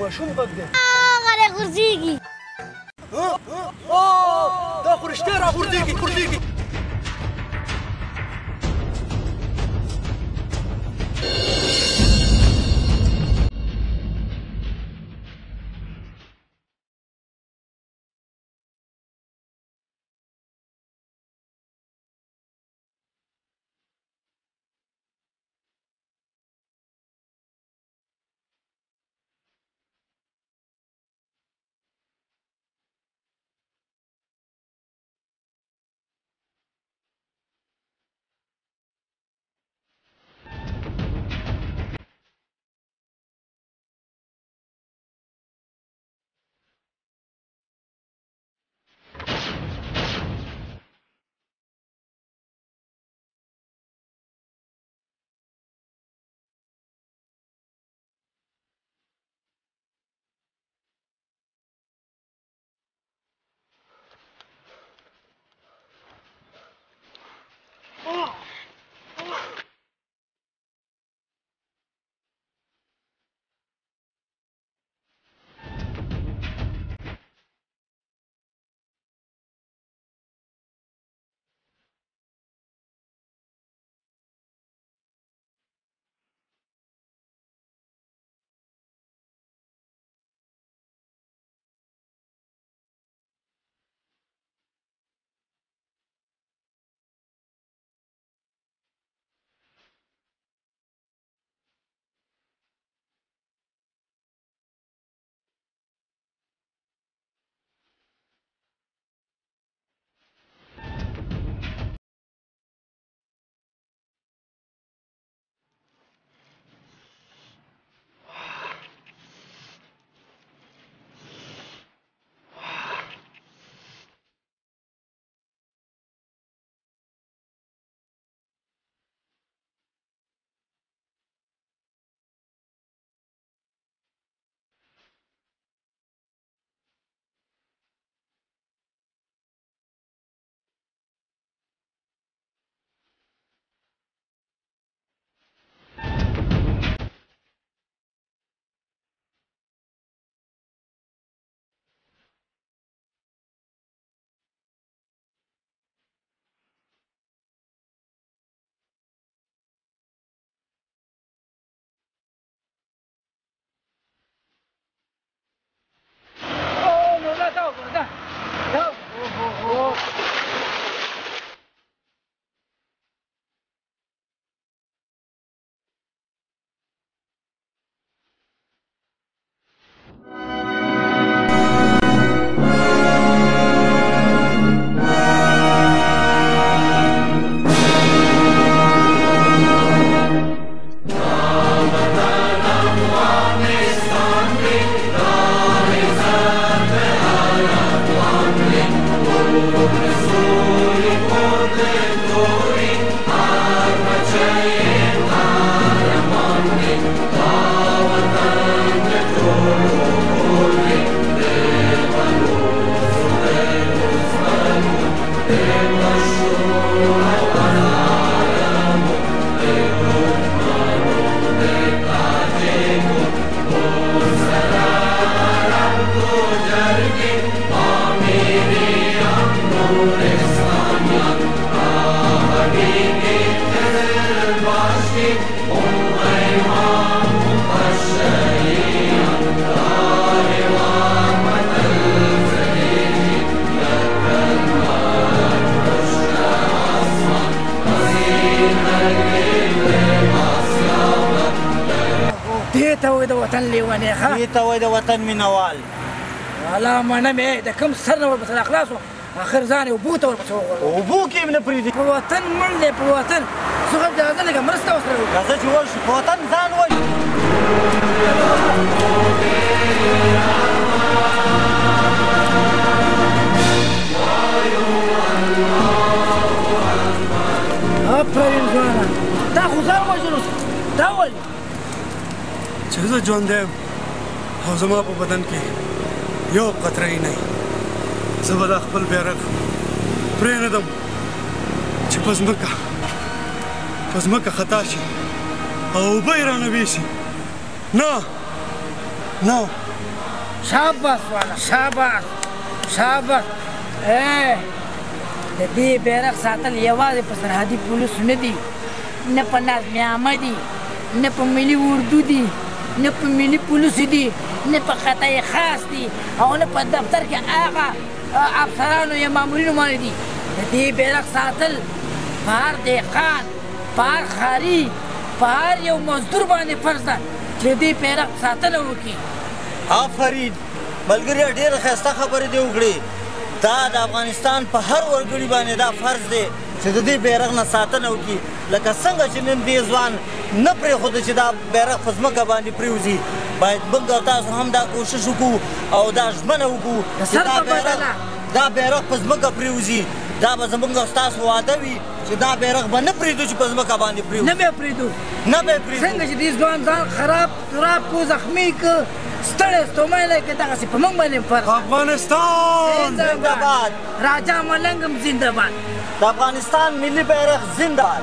ماشوم غږ دی. غلی غورځېږي. دا خو رښتیا راغورځېږي. وطن لیونی ښه دې ته وایي د وطن مینهوال الله منه مې د کوم سر نه ورپسې راخلاص وم اخر ځان یې اوبو ته ورپسې وغورځوم اوبو کې یې نه پرېږدي په وطن مړ دی په وطن زه خو اجازه لږه مرسته ورسره وکړم راځه چې وشو په وطن ځان وژني آفرین ځوانه تا خو ځان وژلو دا ولې چې زه ژوندی یم او زما په بدن کې یو قطره یې نه وي زه به دا خپل بیرغ پرېږدم چې په ځمکه خطا شي او اوبه یې رانه ویسي نه شاباس والا شاباس شاباس د دې بیرغ ساتل یوازې په سرحدي پولیسو نه دي، نه په نظم عامه دي، نه په ملي اردو دي، نه په ملي پولیسو دي، نه په قطعه خاص دي، او نه په دفتر کې هغه افسرانو یا مامورینو باندې دي. د دې بیرغ ساتل په هر دهقان، په هر ښاري، په هر یو مزدور باندې فرض ده چې د دې بیرغ ساتنه وکړي. آفرین ملګري، ډېره ښایسته خبرې دې وکړې. دا د افغانستان په هر وګړي باندې دا فرض دی چې د دې بیرغ نه ساتنه وکړي، لکه څنګه چې نن دې ځوان نه پرېښوده چې دا بیرغ په ځمکه باندې پرېوځي. باید موږ او تاسو هم دا کوشش وکړو او دا ژمنه وکړو چې دا بیرغ په ځمکه پرېوځي. دا به زموږ او ستاسو وعده وي چې دا بیرغ به نه پرېږدو چې په ځمکه باندې پرېوځي. نه به یې پرېږدو، نه به یې پرېږدو. څنګه چې دې ځوان ځان خراب کو زخمي که ستړی ستومانی که دغسې په موږ باندې فرض. افغانستان زنده‌باد. راجا ملنګ هم زنده‌باد. د افغانستان ملي بیرغ زنده باد.